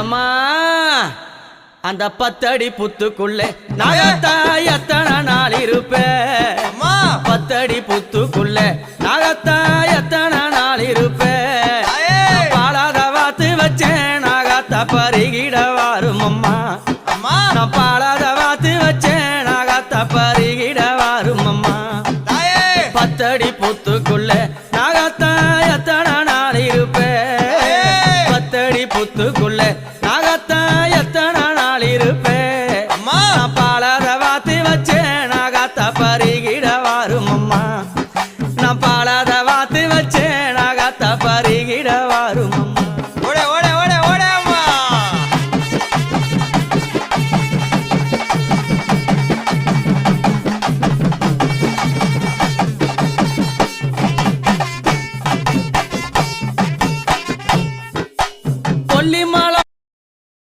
எம்மா அந்த 10 அடி புத்துக்குள்ளே நாகத்தா எத்தனை நாள் இருப்பேன் 10 அடி புத்துக்குள்ளே நாகத்தா எத்தனை நாள் இருப்பேன் பாலாத வாத்து வச்சேன் நாகத்தா பருகிட வாரும் அம்மா நான் பாலாத வாத்து வச்சேன் நாகத்தா பருகிட வாரும் அம்மா 10 அடி புத்துக்குள்ளே நாகத்தா எத்தனை நாள் இருப்பேன் 10 அடி புத்துக்குள்ளே நாகத்தா எத்தனை